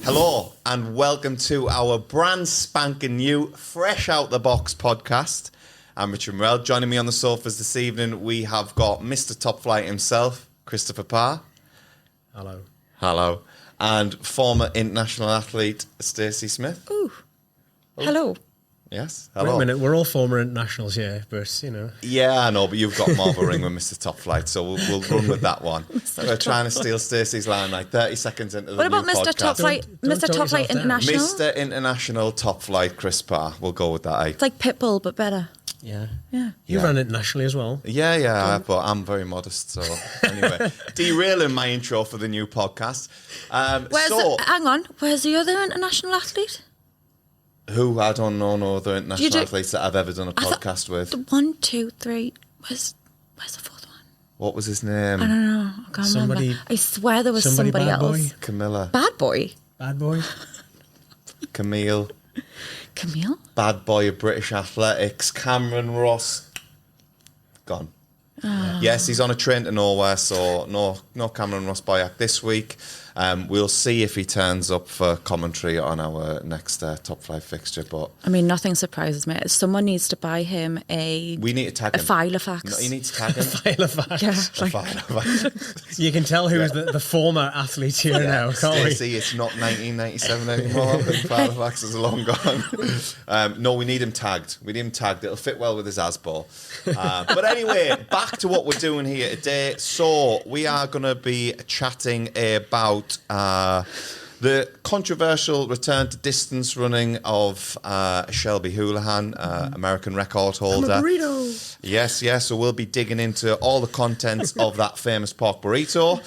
Hello and welcome to our brand spanking new, fresh out the box podcast. I'm Richard Morell. Joining me on the sofas this evening, we have got Mr. Top Flight himself, Christopher Parr. Hello. Hello. And former international athlete, Stacey Smith. Ooh. Hello. Yes, Wait hello. a minute, we're all former internationals here, but, you know. Yeah, I know, but you've got more of a ring with Mr. Top Flight, so we'll run with that one. We're trying to steal Stacey's line like 30 seconds into the What about new Mr. podcast. Top Flight? Don't Mr. talk Top Flight yourself down. International. Mr. International Top Flight Chris Parr. We'll go with that. It's like Pitbull, but better. Yeah. Yeah. You Yeah. ran internationally as well. Yeah, but I'm very modest. So anyway, derailing my intro for the new podcast. Hang on. Where's the other international athlete? Who I don't know no other international do- athletes that I've ever done a podcast with. The 1, 2, 3. Where's the fourth one? What was his name? I don't know. I can't remember. I swear there was somebody bad else. boy. Camilla. Bad boy. Bad boy. Camille. Camille. Bad boy of British athletics. Cameron Ross. Gone. Yes, he's on a train to nowhere, so no Cameron Ross Boyack this week. We'll see if he turns up for commentary on our next Top Flight fixture. But I mean, nothing surprises me. Someone needs to buy him we need to tag a him. Filofax. No, he needs to tag him. Filofax. Yeah, A like, Filofax. You can tell who's the former athlete here now, can't we? Stacey, it's not 1997 anymore. I think Filofax is long gone. No, we need him tagged. It'll fit well with his Asbo. But anyway, back to what we're doing here today. So we are going to be chatting about the controversial return to distance running of Shelby Hoolihan, American record holder. I'm a burrito. Yes. So we'll be digging into all the contents of that famous pork burrito.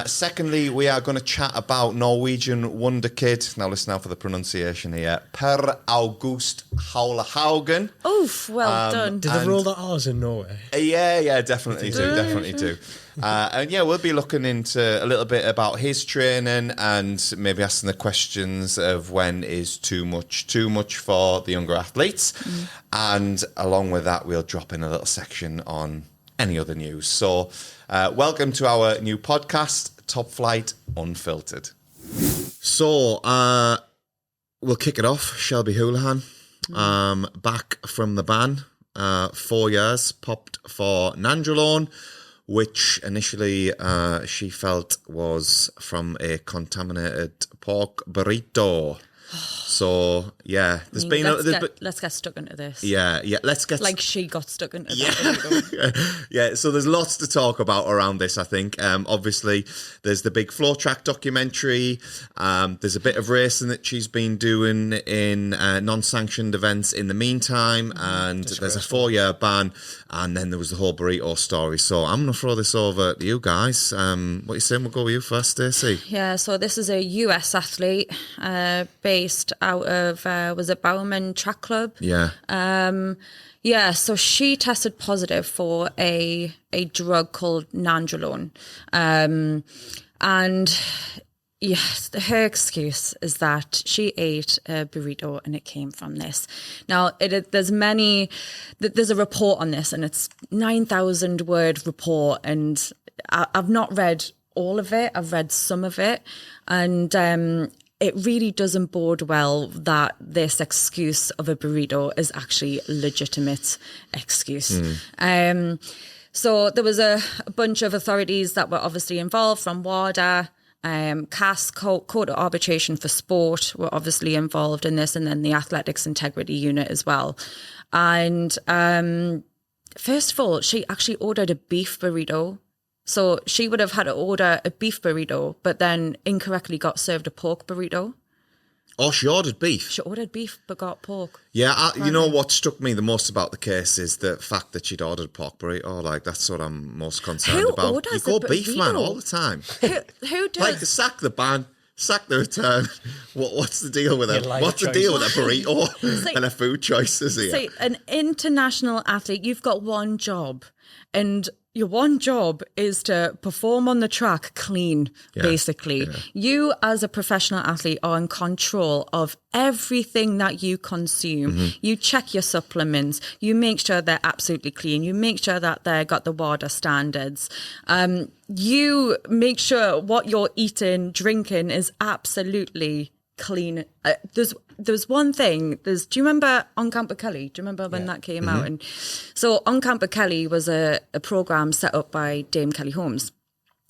Secondly, we are going to chat about Norwegian wonderkid. Now listen out for the pronunciation here. Per August Halle Haugen. oof, well done. Did they roll the R's in Norway? Yeah, definitely do. And yeah, we'll be looking into a little bit about his training and maybe asking the questions of when is too much for the younger athletes. And along with that, we'll drop in a little section on any other news. So welcome to our new podcast, Top Flight Unfiltered. So we'll kick it off. Shelby Hoolihan, back from the ban, 4 years, popped for nandrolone, which initially she felt was from a contaminated pork burrito. So yeah, Let's get stuck into this. Yeah. Let's get Like she got stuck into that. Yeah. So there's lots to talk about around this. I think obviously there's the big flow track documentary. There's a bit of racing that she's been doing in non-sanctioned events in the meantime, and there's a 4-year ban, and then there was the whole burrito story. So I'm gonna throw this over to you guys. What you saying? We'll go with you first, Stacey. Yeah, so this is a US athlete based out of, was it Bowerman Track Club? Yeah. Yeah, so she tested positive for a drug called nandrolone. And yes, her excuse is that she ate a burrito and it came from this. Now, there's a report on this, and it's 9,000 word report, and I've not read all of it. I've read some of it, and it really doesn't bode well that this excuse of a burrito is actually a legitimate excuse. So there was a bunch of authorities that were obviously involved, from WADA, CAS, Court of Arbitration for Sport, were obviously involved in this, and then the Athletics Integrity Unit as well. And first of all, she actually ordered a beef burrito. So she would have had to order a beef burrito, but then incorrectly got served a pork burrito. Oh, she ordered beef. She ordered beef, but got pork. Yeah, you know what struck me the most about the case is the fact that she'd ordered pork burrito. Like, that's what I'm most concerned Who about. orders You go a beef, burrito? man, all the time. Who does? Like, sack the ban, sack the return. What's the deal with it? life What's the deal with a burrito like- and a food choices here? Say, an international athlete, you've got one job, and your one job is to perform on the track clean, basically. Yeah. You, as a professional athlete, are in control of everything that you consume. Mm-hmm. You check your supplements. You make sure they're absolutely clean. You make sure that they've got the WADA standards. You make sure what you're eating, drinking is absolutely clean. There's one thing. Do you remember On Camper Kelly? Do you remember when that came out? And so On Camper Kelly was a program set up by Dame Kelly Holmes,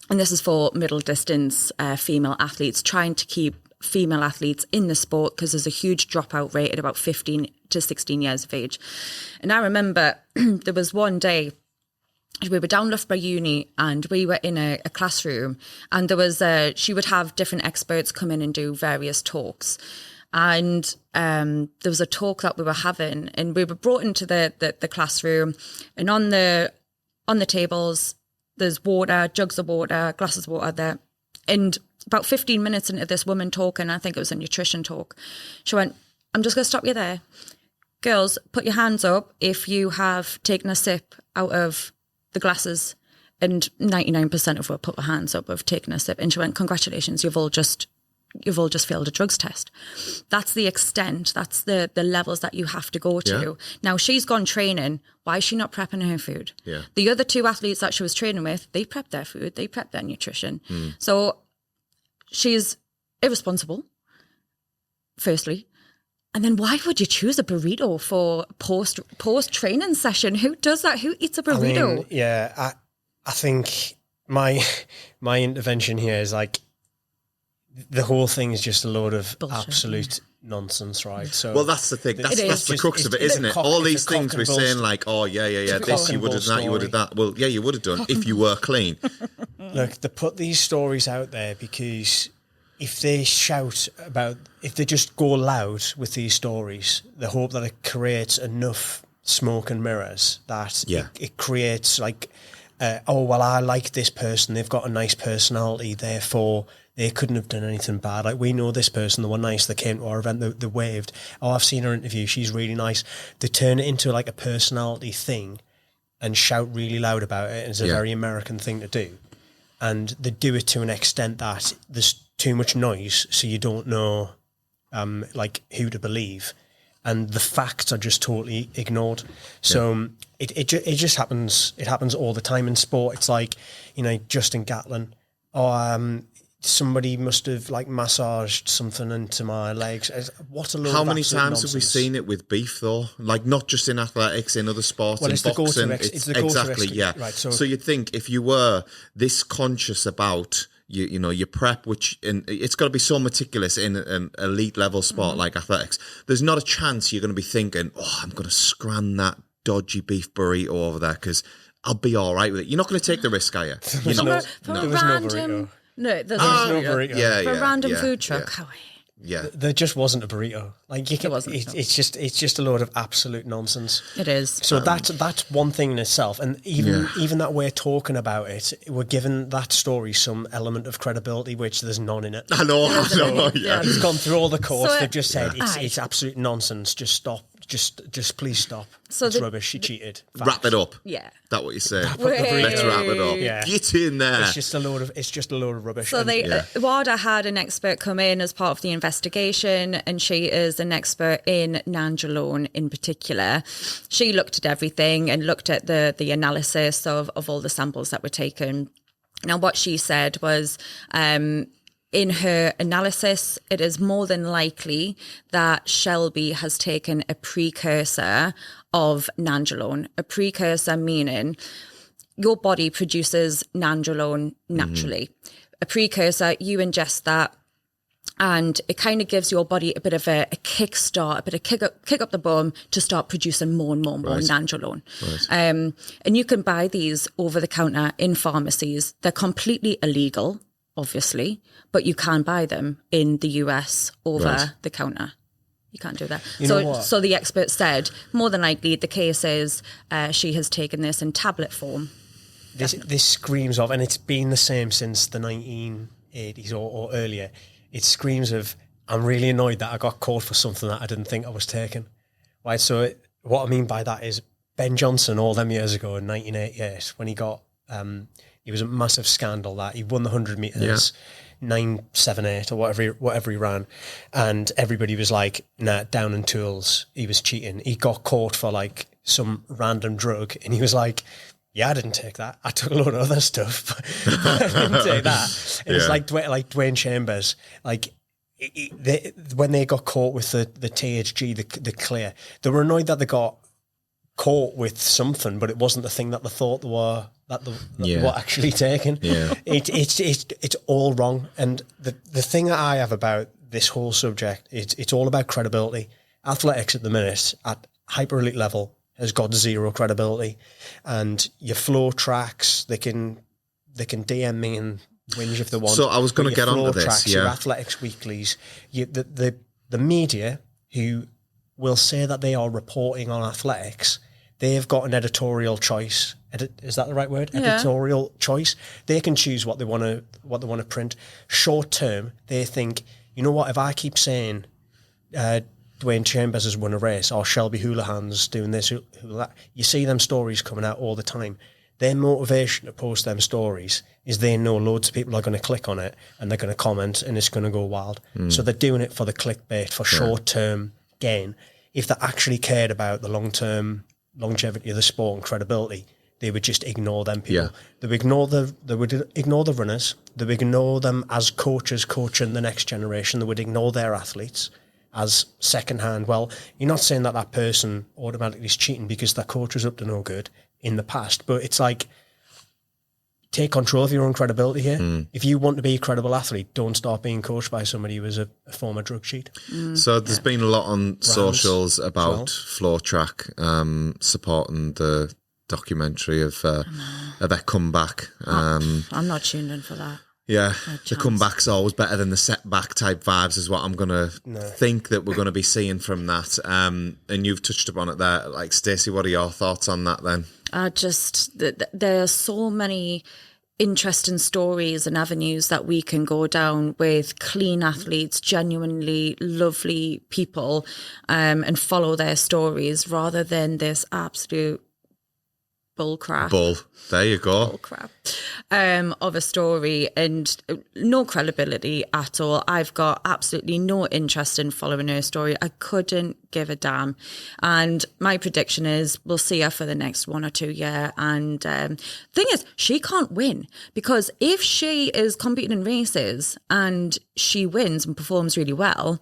and this is for middle distance female athletes, trying to keep female athletes in the sport because there's a huge dropout rate at about 15 to 16 years of age. And I remember there was one day. We were down Loughborough Uni and we were in a classroom, and there was she would have different experts come in and do various talks. And there was a talk that we were having, and we were brought into the classroom, and on the tables there's water, jugs of water, glasses of water there. And about 15 minutes into this woman talking, I think it was a nutrition talk, she went, "I'm just going to stop you there. Girls, put your hands up if you have taken a sip out of the glasses." And 99% of her put their hands up of taking a sip. And she went, "Congratulations, you've all just failed a drugs test." That's the extent, that's the levels that you have to go to. Yeah. Now, she's gone training. Why is she not prepping her food? Yeah. The other two athletes that she was training with, they prepped their food, they prepped their nutrition. So she's irresponsible, firstly. And then why would you choose a burrito for post training session? Who does that? Who eats a burrito? I think my intervention here is like, the whole thing is just a load of bullshit, absolute nonsense, right? So, well, that's the thing. That's the crux of it, isn't it? All these things we're saying, like, oh yeah, this you would have done that, you would have that. Well, yeah, you would have done if you were clean. Look, they put these stories out there because if they just go loud with these stories, they hope that it creates enough smoke and mirrors that it creates like, oh, well, I like this person, they've got a nice personality, therefore they couldn't have done anything bad. Like, we know this person, they were nice, they came to our event, they waved. Oh, I've seen her interview, she's really nice. They turn it into like a personality thing and shout really loud about it. It's a very American thing to do. And they do it to an extent that there's too much noise, so you don't know like who to believe. And the facts are just totally ignored. So it just happens. It happens all the time in sport. It's like, Justin Gatlin, somebody must have like massaged something into my legs. What a load How of many times nonsense. have we seen it with beef though? Like, not just in athletics, in other sports, well, in boxing. Exactly, yeah. Right, so you'd think if you were this conscious about your prep, which it's got to be so meticulous in an elite level sport like athletics, there's not a chance you're going to be thinking, oh, I'm going to scran that dodgy beef burrito over there because I'll be all right with it. You're not going to take the risk, are you? There was no burrito. No, there's no burrito. For a random food truck. Yeah, there just wasn't a burrito. Like, it's just a load of absolute nonsense. It is. So that's one thing in itself, and even that we're talking about it, we're giving that story some element of credibility, which there's none in it. I know. Yeah, it's gone through all the courts. They've just said it's absolute nonsense. Just stop. Just please stop. So it's rubbish. She cheated. Facts. Wrap it up. Yeah. That's what you're saying. Let's wrap it up. Yeah. Get in there. It's just a load of rubbish. So WADA had an expert come in as part of the investigation, and she is an expert in nandrolone in particular. She looked at everything and looked at the analysis of all the samples that were taken. Now, what she said was, in her analysis, it is more than likely that Shelby has taken a precursor of nandrolone. A precursor meaning your body produces nandrolone naturally. A precursor, you ingest that, and it kind of gives your body a bit of a kickstart, a bit of kick up the bum to start producing more and more nandrolone. Right. And you can buy these over the counter in pharmacies. They're completely illegal, obviously, but you can buy them in the US over the counter. You can't do that. So the expert said, more than likely, the case is she has taken this in tablet form. This screams of, and it's been the same since the 1980s or earlier, it screams of, I'm really annoyed that I got caught for something that I didn't think I was taking. Right, so what I mean by that is Ben Johnson all them years ago in 1988, when he got It was a massive scandal that he won the 100 meters, 9.78 or whatever he ran, and everybody was like, "Nah, down in tools, he was cheating." He got caught for like some random drug, and he was like, "Yeah, I didn't take that. I took a load of other stuff, but I didn't take that." And it's like Dwayne Chambers, like. When they got caught with the THG, the clear, they were annoyed that they got caught with something, but it wasn't the thing that they thought they were actually taking. Yeah. It's all wrong. And the thing that I have about this whole subject, it's all about credibility. Athletics at the minute at hyper elite level has got zero credibility, and your flow tracks, they can DM me and whinge if they want. So I was going to get onto this. Tracks, your athletics weeklies, the media who will say that they are reporting on athletics, they've got an editorial choice. Is that the right word? Yeah. Editorial choice. They can choose what they want to print. Short term, they think, you know what? If I keep saying Dwayne Chambers has won a race or Shelby Hoolihan's doing this, that, you see them stories coming out all the time. Their motivation to post them stories is they know loads of people are going to click on it and they're going to comment and it's going to go wild. So they're doing it for the clickbait, for short-term gain. If they actually cared about the long-term longevity of the sport and credibility, they would just ignore them people. Yeah. They would ignore the runners. They would ignore them as coaches coaching the next generation. They would ignore their athletes as second-hand. Well, you're not saying that person automatically is cheating because their coach was up to no good in the past, but it's like, take control of your own credibility here. If you want to be a credible athlete, don't start being coached by somebody who is a former drug cheat. So there's been a lot on socials about Flow Track supporting the documentary of their comeback. I'm not tuned in for that. Yeah, the comeback's always better than the setback type vibes is what I'm going to think that we're going to be seeing from that. And you've touched upon it there. Like, Stacey, what are your thoughts on that then? There are so many interesting stories and avenues that we can go down with clean athletes, genuinely lovely people, and follow their stories rather than this absolute bull crap. There you go. Bull crap of a story and no credibility at all. I've got absolutely no interest in following her story. I couldn't give a damn. And my prediction is we'll see her for the next 1 or 2 years. And thing is, she can't win, because if she is competing in races and she wins and performs really well,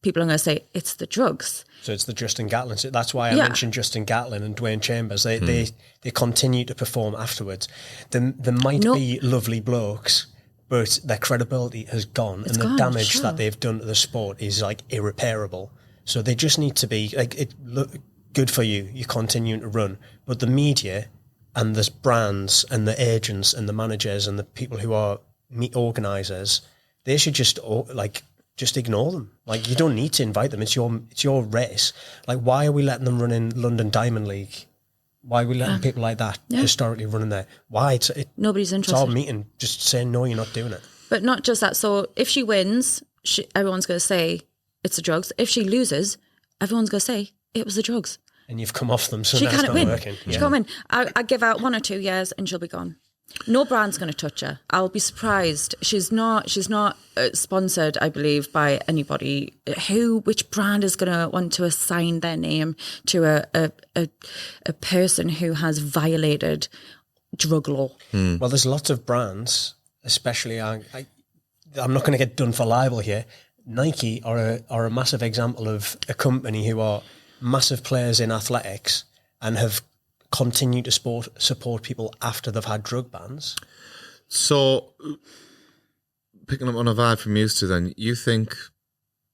people are going to say it's the drugs. So it's the Justin Gatlin. So that's why I mentioned Justin Gatlin and Dwayne Chambers. They continue to perform afterwards. There might be lovely blokes, but their credibility has gone, and the damage that they've done to the sport is like irreparable. So they just need to be like, good for you. You're continuing to run, but the media and the brands and the agents and the managers and the people who are meet organisers, they should just ignore them. Like, you don't need to invite them. It's your race. Like, why are we letting them run in London Diamond League? Why are we letting people like that historically running there? Why? Nobody's interested. It's our meeting. Just saying, no, you're not doing it. But not just that. So if she wins, everyone's going to say it's the drugs. If she loses, everyone's going to say it was the drugs. And you've come off them, so she that's can't not win. working. She can't win. I give out 1 or 2 years and she'll be gone. No brand's going to touch her. I'll be surprised. She's not sponsored, I believe, by anybody. Which brand is going to want to assign their name to a person who has violated drug law? Well, there's lots of brands, especially I'm not going to get done for libel here. Nike are a massive example of a company who are massive players in athletics and have continue to support people after they've had drug bans. So, picking up on a vibe from used to, then, you think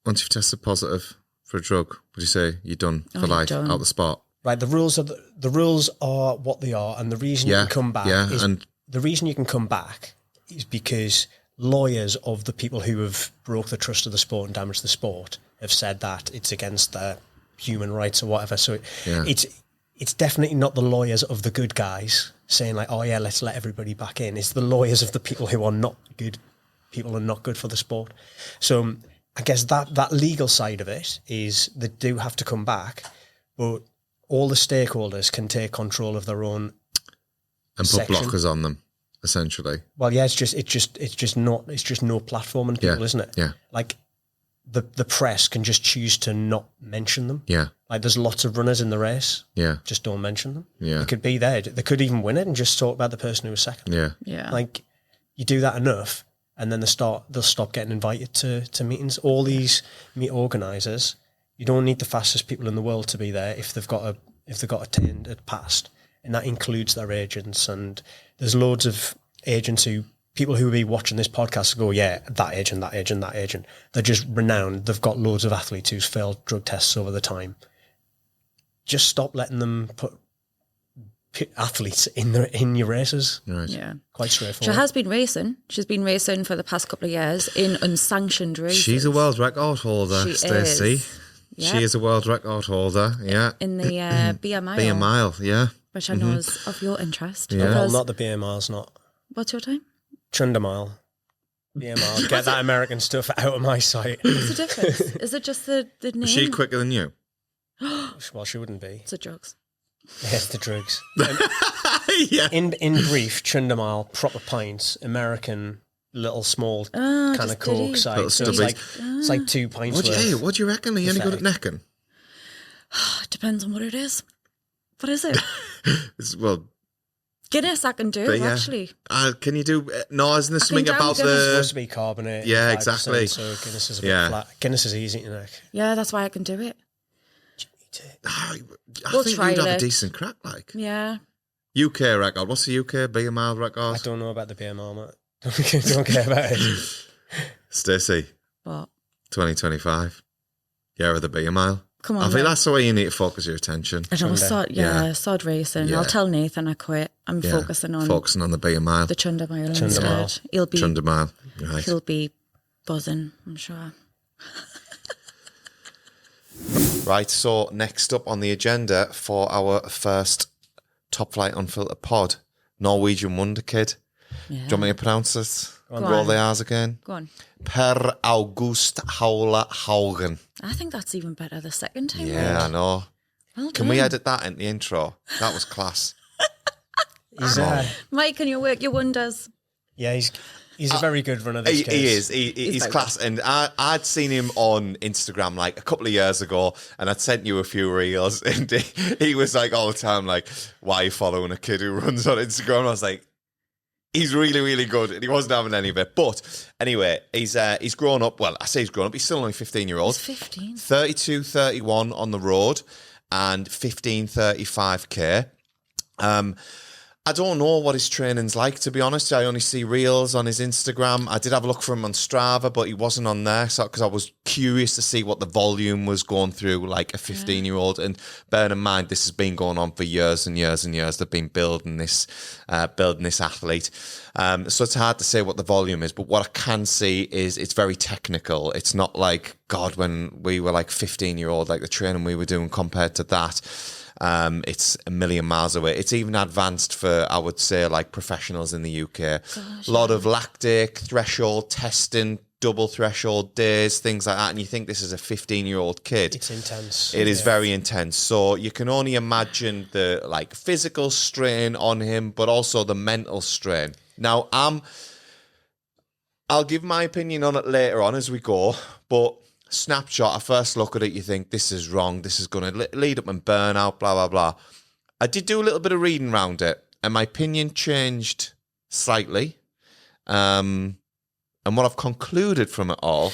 once you've tested positive for a drug, would you say you're done for life, out the sport? Right. The rules are what they are, and the reason you can come back the reason you can come back is because lawyers of the people who have broke the trust of the sport and damaged the sport have said that it's against their human rights or whatever. So it's definitely not the lawyers of the good guys saying like, oh yeah, let's let everybody back in. It's the lawyers of the people who are not good. People are not good for the sport. So I guess that legal side of it is they do have to come back, but all the stakeholders can take control of their own And put section. blockers on them, essentially. Well, yeah, it's just no platforming people, isn't it? Yeah. Like the press can just choose to not mention them. Yeah. Like there's lots of runners in the race. Yeah. Just don't mention them. Yeah. They could be there. They could even win it and just talk about the person who was second. Yeah. Yeah. Like you do that enough, and then they'll stop getting invited to meetings. All these meet organisers, you don't need the fastest people in the world to be there if they've got attained past, and that includes their agents. And there's loads of agents people who will be watching this podcast go, yeah, that agent, that agent, that agent. They're just renowned. They've got loads of athletes who's failed drug tests over the time. Just stop letting them put athletes in your races. Right. Yeah. Quite straightforward. She has been racing. She's been racing for the past couple of years in unsanctioned races. She's a world record holder, She Stacey. is. She Yep. is a world record holder, yeah. In the BMI. Be a mile, yeah. Which I know is of your interest. Yeah. Well, because- not the BA miles, not What's your time? Chunder mile. BA mile. Get that American stuff out of my sight. What's the difference? Is it just the name? Is she quicker than you? Well, she wouldn't be. It's the drugs. Yes, the drugs. Yeah. In brief, Chunder mile, proper pints, American, little small kind of just Coke diddy. size. Little So stubbies. it's like 2 pints worth. What do you reckon? Are you any good at necking? It depends on what it is. What is it? Well, Guinness I can do, but yeah. actually. Can you do? No, isn't there something down about Guinness. It's supposed the? to be carbonated. Yeah, 5%, exactly. So Guinness is a bit Yeah. flat. Guinness is easy to neck. Yeah, that's why I can do it. I We'll think try you'd have a it. decent crack, like Yeah. UK record. What's the UK be a mile record? I don't know about the BA mile, mate. Don't care about it. Stacey, What? 2025. Yeah, or the be a mile. Come on, I think then. that's the way you need to focus your attention. I know, Yeah. sod racing. Yeah. I'll tell Nathan I quit. I'm Yeah. focusing on Focusing on the be a mile. the Chunder Mile Chunder instead. Mile. He'll be Chunder mile. Right. he'll be buzzing, I'm sure. Right, so next up on the agenda for our first Top Flight Unfiltered pod, Norwegian wonderkid. Yeah. Do you want me to pronounce this? Go Roll on. the R's again. Go on. Per August Halle Haugen. I think that's even better the second time. Yeah, I know. Well Can we done. edit that in the intro? That was class. He's, Mike, can you work your wonders? yeah, he's a very good runner. This He is. He's very class. And I'd seen him on Instagram like a couple of years ago, and I'd sent you a few reels, and he was like all the time like, "Why are you following a kid who runs on Instagram?" And I was like, he's really, really good, and he wasn't having any of it. But anyway, he's grown up. Well, I say he's grown up. He's still only 15-year-old. He's 15. 32:31 on the road and 15:35K. I don't know what his training's like, to be honest. I only see reels on his Instagram. I did have a look for him on Strava, but he wasn't on there because I was curious to see what the volume was going through like a 15-year-old. And bearing in mind, this has been going on for years and years and years. They've been building this athlete. So it's hard to say what the volume is, but what I can see is it's very technical. It's not like, God, when we were like 15-year-old, like the training we were doing compared to that. It's a million miles away. It's even advanced for, I would say, like professionals in the UK. A lot of lactic threshold testing, double threshold days, things like that. And you think this is a 15-year-old kid. It's intense. It is very intense. So you can only imagine the like physical strain on him, but also the mental strain. Now, I'll give my opinion on it later on as we go, but snapshot, at first look at it, you think this is wrong, this is going to lead up and burn out, blah, blah, blah. I did do a little bit of reading around it, and my opinion changed slightly. And what I've concluded from it all,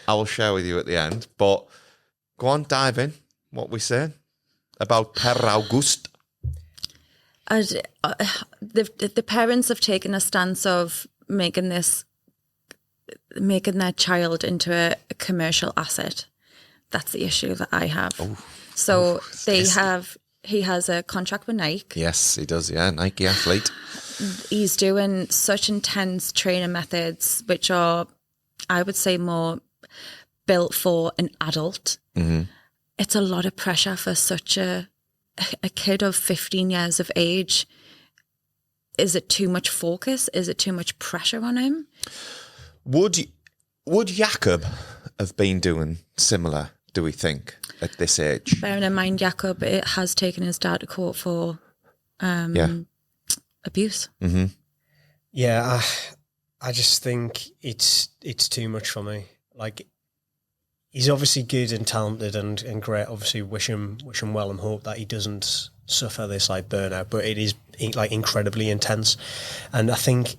I will share with you at the end. But go on, dive in. What we saying about Per August? The parents have taken a stance of making their child into a commercial asset. That's the issue that I have. He has a contract with Nike. Yes, he does, yeah. Nike athlete. He's doing such intense training methods, which are, I would say, more built for an adult. Mm-hmm. It's a lot of pressure for such a kid of 15 years of age. Is it too much focus? Is it too much pressure on him? Would Jakob have been doing similar, do we think, at this age? Bearing in mind, Jakob has taken his dad to court for abuse. Yeah, I just think it's too much for me. Like, he's obviously good and talented and great. Obviously, wish him well and hope that he doesn't suffer this like burnout. But it is like incredibly intense, and I think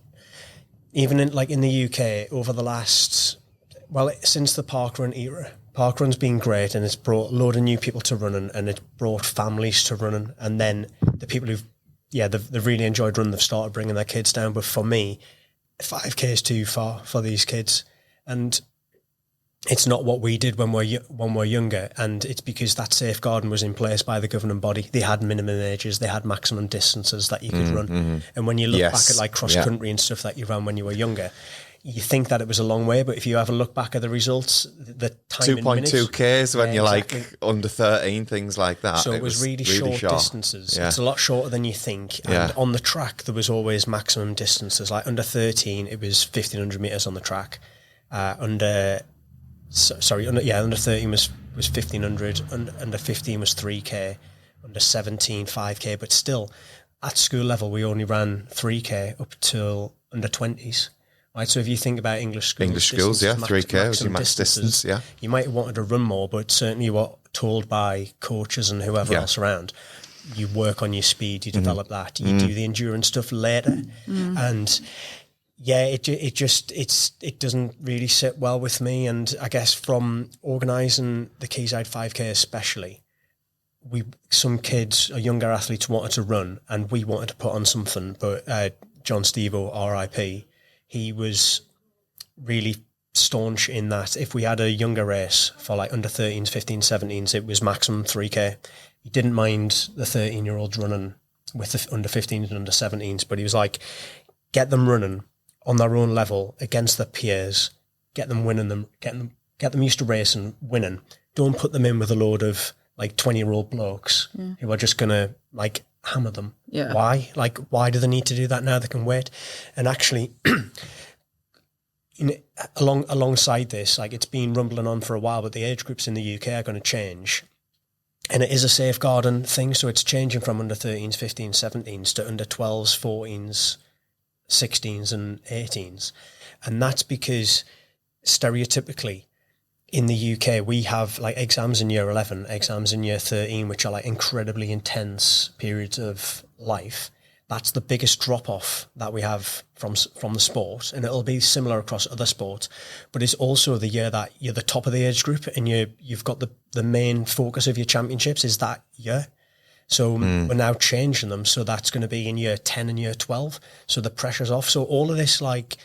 even in the UK over the last since the parkrun era, parkrun's been great and it's brought a load of new people to running and it's brought families to running, and then the people they've really enjoyed running, they've started bringing their kids down. But for me, 5K is too far for these kids, and it's not what we did when we're younger, and it's because that safeguarding was in place by the governing body. They had minimum ages, they had maximum distances that you could run. And when you look back at like cross country and stuff that you ran when you were younger, you think that it was a long way, but if you ever look back at the results, the time 2.2 Ks when you're like under 13, things like that. So it was really short distances. Yeah. It's a lot shorter than you think. And on the track, there was always maximum distances. Like under 13, it was 1,500 metres on the track. Under 13 was 1,500, under 15 was 3K, under 17, 5K, but still, at school level, we only ran 3K up till under 20s. Right, so if you think about English schools, 3K was your max distance, you might have wanted to run more, but certainly you were told by coaches and whoever else around, you work on your speed, you develop that, you do the endurance stuff later, and it doesn't really sit well with me. And I guess from organising the Quayside 5K especially, some kids or younger athletes wanted to run and we wanted to put on something, but John Stevo, RIP, he was really staunch in that if we had a younger race for like under 13s, 15s, 17s, it was maximum 3K. He didn't mind the 13-year-olds running with the under 15s and under 17s, but he was like, get them running on their own level against their peers, get them winning them, get them used to racing, winning. Don't put them in with a load of like 20-year-old blokes who are just gonna like hammer them. Yeah. Why? Like, why do they need to do that now? They can wait. And actually, alongside this, like it's been rumbling on for a while, but the age groups in the UK are going to change. And it is a safeguarding thing, so it's changing from under 13s, 15s, 17s to under 12s, 14s, 16s and 18s. And that's because stereotypically in the UK, we have like exams in year 11, exams in year 13, which are like incredibly intense periods of life. That's the biggest drop-off that we have from the sport, and it'll be similar across other sports. But it's also the year that you're the top of the age group, and you've got the main focus of your championships is that year. So we're now changing them, so that's going to be in year 10 and year 12. So the pressure's off. So all of this, like,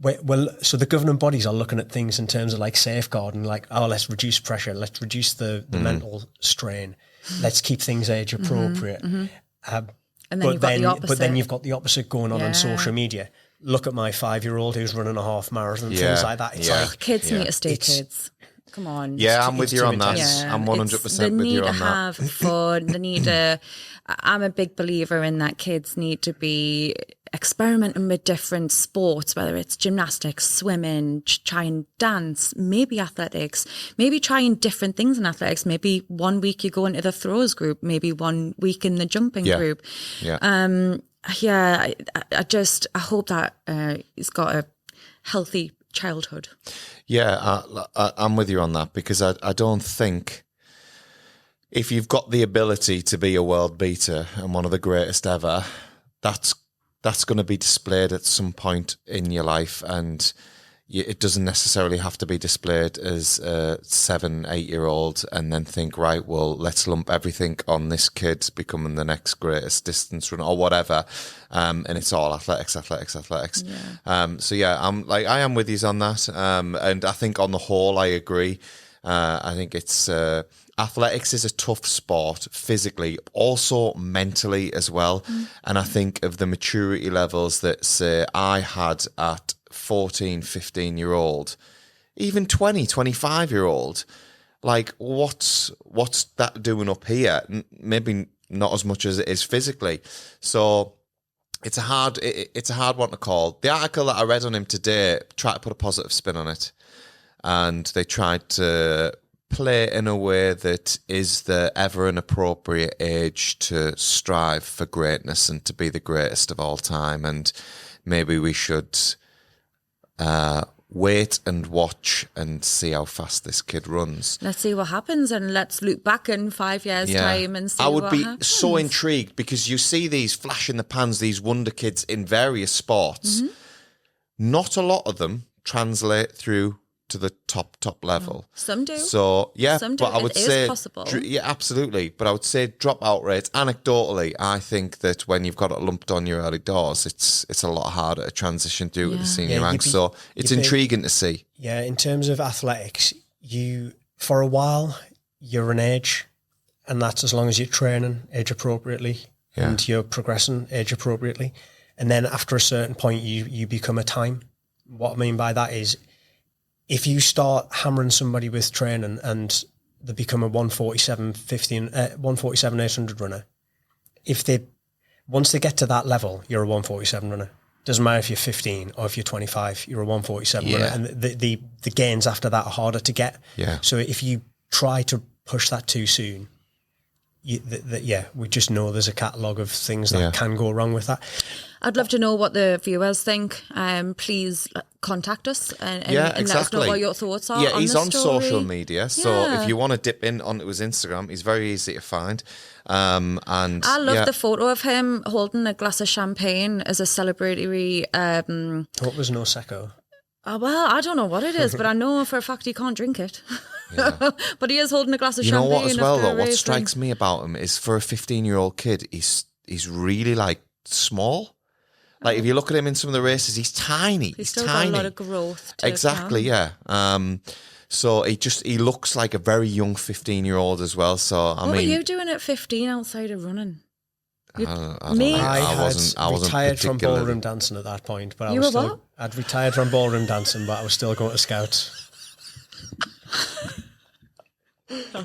so the governing bodies are looking at things in terms of like safeguarding, like, oh, let's reduce pressure, let's reduce the mental strain, let's keep things age appropriate. And then but then you've got the opposite going on social media. Look at my 5-year-old who's running a half marathon, things like that. It's like kids need to stay kids. Come on. Yeah, I'm with you on that. Yeah. I'm 100% with you on that. They need to have fun. They need to. I'm a big believer in that kids need to be experimenting with different sports, whether it's gymnastics, swimming, try and dance, maybe athletics, maybe trying different things in athletics. Maybe 1 week you go into the throws group, maybe 1 week in the jumping group. Yeah. I hope that he's got a healthy childhood. Yeah, I'm with you on that, because I don't think if you've got the ability to be a world beater and one of the greatest ever, that's going to be displayed at some point in your life, and it doesn't necessarily have to be displayed as a 7-8-year-old and then think, right, well, let's lump everything on this kid becoming the next greatest distance runner or whatever, and it's all athletics. Yeah. I am with you on that, and I think on the whole I agree. I think it's athletics is a tough sport physically, also mentally as well. And I think of the maturity levels that say I had at 14, 15-year-old, even 20, 25-year-old, like what's that doing up here? Maybe not as much as it is physically. So it's a hard one to call. The article that I read on him today tried to put a positive spin on it, and they tried to play in a way that is there ever an appropriate age to strive for greatness and to be the greatest of all time? And maybe we should wait and watch and see how fast this kid runs. Let's see what happens, and let's look back in 5 years' time and see I would what be happens. so intrigued, because you see these flash in the pans, these wonder kids in various sports. Not a lot of them translate through to the top level. Some do. So yeah, Some do. but I would It is say possible. yeah, absolutely. But I would say dropout rates. Anecdotally, I think that when you've got it lumped on your early doors, it's a lot harder to transition through to the senior Yeah, ranks. So it's intriguing to see. Yeah, in terms of athletics, for a while you're an age, and that's as long as you're training age appropriately and you're progressing age appropriately. And then after a certain point, you become a time. What I mean by that is, if you start hammering somebody with training and they become a 147 800 runner, once they get to that level, you're a 147 runner. Doesn't matter if you're 15 or if you're 25, you're a 147 runner. And the gains after that are harder to get. Yeah. So if you try to push that too soon, we just know there's a catalogue of things that can go wrong with that. I'd love to know what the viewers think. Please contact us and let us know what your thoughts are. Yeah, he's the on story. social media, so if you want to dip in onto his Instagram, he's very easy to find. And I love the photo of him holding a glass of champagne as a celebratory. What was Noseko? Well, I don't know what it is, but I know for a fact he can't drink it. Yeah. But he is holding a glass of You know champagne. what, as well, after a though, what race. strikes me about him is, for a 15-year-old kid, he's really like small. Like if you look at him in some of the races, he's tiny. He's He's still tiny. got a lot of growth. To Exactly, come. yeah. So he looks like a very young 15-year-old as well. So What were you doing at 15 outside of running? I don't Me? know. I wasn't retired from particularly- ballroom dancing at that point, but You I was were still. what? I'd retired from ballroom dancing, but I was still going to Scouts.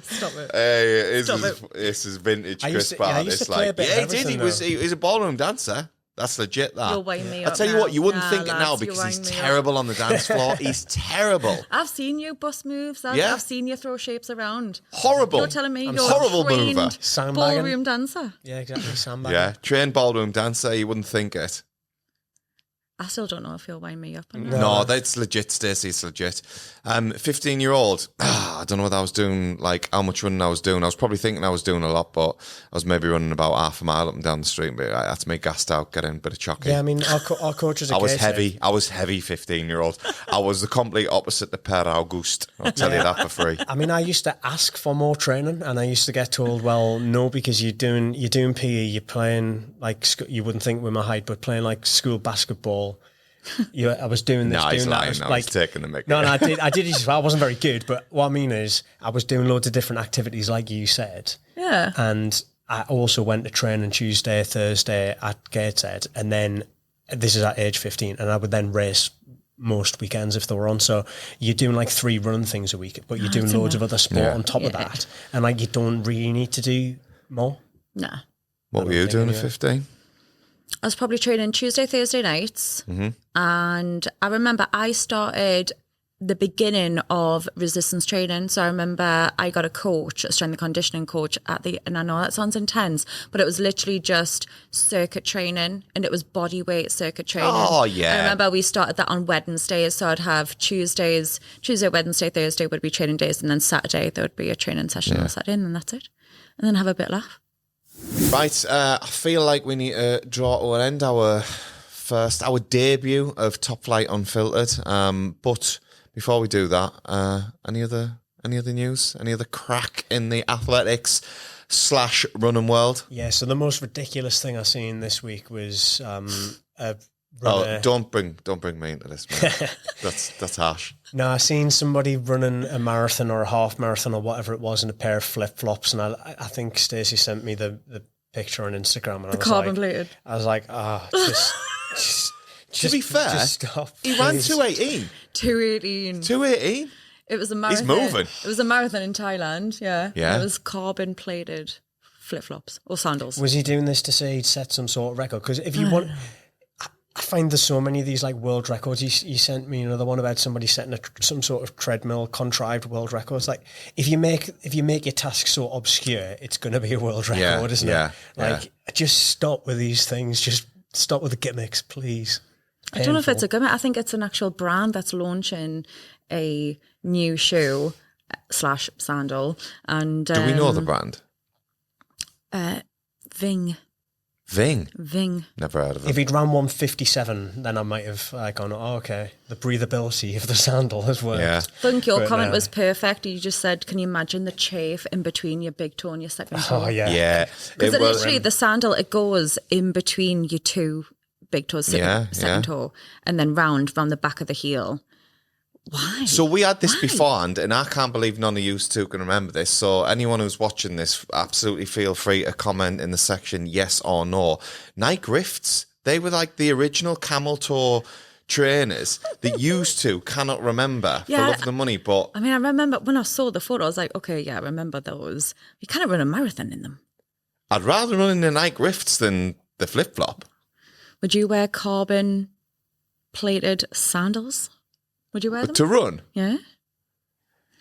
Stop it. Hey, Stop this is vintage I Chris used to- yeah, I Pratt. used to It's play a like, bit of yeah, he did. everything, He was a ballroom dancer. That's legit. That. You'll wind me I'll up tell you now. what, you wouldn't Nah, think it now lads, you because he's wind me up. terrible on the dance floor. He's terrible. I've seen you bust moves. I've seen you throw shapes around. Horrible. You're telling me I'm you're horrible a trained mover. Sandbagging. ballroom dancer. Yeah, exactly. Sandbag. Yeah, trained ballroom dancer. You wouldn't think it. I still don't know if you'll wind me up or not. No, that's legit, Stacey. It's legit. 15-year-old. I don't know what I was doing, like how much running I was doing. I was probably thinking I was doing a lot, but I was maybe running about half a mile up and down the street. But that's me gassed out, getting a bit of chocky. Yeah, I mean, our coaches are I was heavy. I was heavy 15-year-old. I was the complete opposite to Per August. I'll tell you that for free. I mean, I used to ask for more training, and I used to get told, "Well, no, because you're doing PE, you're playing like you wouldn't think with my height, but playing like school basketball." I was doing this, No, he's doing lying. that. I was taking the mick. No, I did it as well. I wasn't very good, but what I mean is, I was doing loads of different activities, like you said. Yeah. And I also went to training Tuesday, Thursday at Gateshead, and then this is at age 15, and I would then race most weekends if they were on. So you're doing like 3 running things a week, but you're doing loads of other sport on top of that, and like you don't really need to do more. Nah. What were you doing at 15? I was probably training Tuesday, Thursday nights. And I remember I started the beginning of resistance training. So I remember I got a coach, a strength and conditioning coach and I know that sounds intense, but it was literally just circuit training, and it was body weight circuit training. Oh, yeah. I remember we started that on Wednesdays. So I'd have Tuesday, Wednesday, Thursday would be training days. And then Saturday, there would be a training session on Saturday, and then that's it. And then have a bit of laugh. Right, I feel like we need to draw to an end our debut of Top Flight Unfiltered. But before we do that, any other news? Any other crack in the athletics / running world? Yeah. So the most ridiculous thing I seen this week was a Oh, don't bring me into this, man. that's harsh. No, I seen somebody running a marathon or a half marathon or whatever it was in a pair of flip flops, and I think Stacey sent me the picture on Instagram, and I was carbon like, plated. I was like, just To be fair, just stop. he ran please. 2:18. 218. 2:18. It was a marathon. He's moving. It was a marathon in Thailand, yeah. Yeah. It was carbon plated flip flops or sandals. Was he doing this to say he'd set some sort of record? Because if you want, I find there's so many of these like world records. You sent me another one about somebody setting some sort of treadmill contrived world records. Like if you make your task so obscure, it's going to be a world record, isn't it? Like just stop with these things. Just stop with the gimmicks, please. I don't know if it's a gimmick. I think it's an actual brand that's launching a new shoe / sandal. And do we know the brand? Ving. Ving. Never heard of it. If he'd ran 157, then I might have gone, oh, okay, the breathability of the sandal has worked. Yeah. I think your comment was perfect. You just said, can you imagine the chafe in between your big toe and your second toe? Oh, yeah. Yeah. Because literally the sandal, it goes in between your two big toes, second toe, and then round the back of the heel. Why? So we had this beforehand, and I can't believe none of you two can remember this. So anyone who's watching this, absolutely feel free to comment in the section yes or no. Nike Rifts, they were like the original camel toe trainers that used to cannot remember for love of the money. But I mean, I remember when I saw the photo, I was like, okay, yeah, I remember those. You can't run a marathon in them. I'd rather run in the Nike Rifts than the flip flop. Would you wear carbon plated sandals? Would you wear them? To run? Yeah.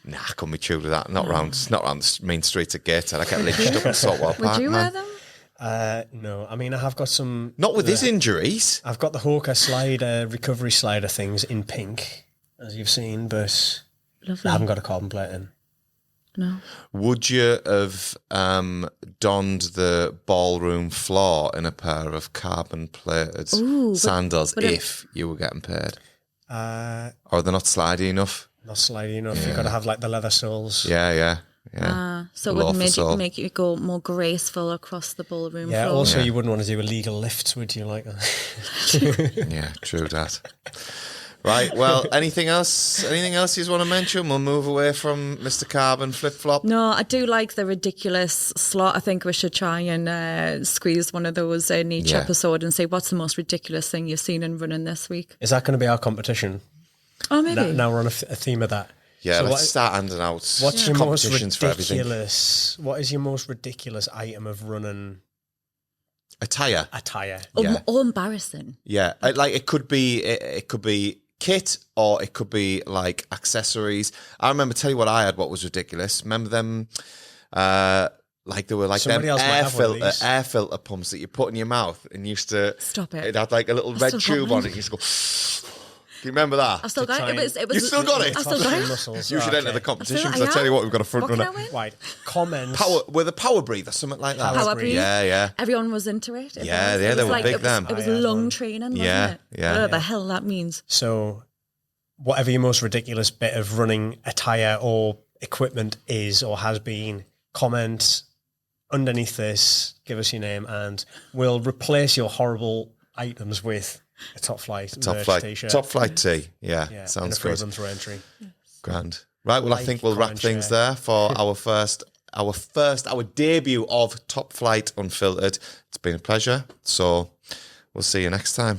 Nah, I couldn't be true to that. Not round the main streets of Gateshead. I get lynched up in Saltwell Park. Would you wear them? No. I mean, I have got some... Not with his injuries. I've got the Hawker slider, recovery slider things in pink, as you've seen, but Lovely. I haven't got a carbon plate in. No. Would you have donned the ballroom floor in a pair of carbon plated sandals if you were getting paid? Or they're not slidey enough? Not slidey enough. You've got to have like the leather soles. Yeah. So it would make you go more graceful across the ballroom floor. Also you wouldn't want to do illegal lifts, would you? Like that? Yeah, true that. Right, well, anything else you want to mention? We'll move away from Mr. Carbon flip-flop. No, I do like the ridiculous slot. I think we should try and squeeze one of those in each episode and say, what's the most ridiculous thing you've seen in running this week? Is that going to be our competition? Oh, maybe. Now we're on a theme of that. Yeah, so let's start handing out what's your most ridiculous? What is your most ridiculous item of running? Attire. Or embarrassing. Yeah, like it could be kit, or it could be like accessories. I remember, tell you what I had, what was ridiculous. Remember them, like there were like them air filter pumps that you put in your mouth and used to... Stop it. It had like a little red tube on it. You used to go... Do you remember that? I still got it. It was, you still got it? I still got it. Muscles. You should enter the competition, because I tell you what, we've got a front runner. Right, comments. With a power breather, something like that. Power breathe. Yeah. Everyone was into it. They were big then. It was lung training, wasn't it? Whatever the hell that means. So, whatever your most ridiculous bit of running attire or equipment is or has been, comment underneath this, give us your name, and we'll replace your horrible items with a Top Flight t-shirt. Top Flight tee. Yeah, sounds good. Run-through entry. Grand. Right, well, I think we'll wrap things there for our debut of Top Flight Unfiltered. It's been a pleasure. So we'll see you next time.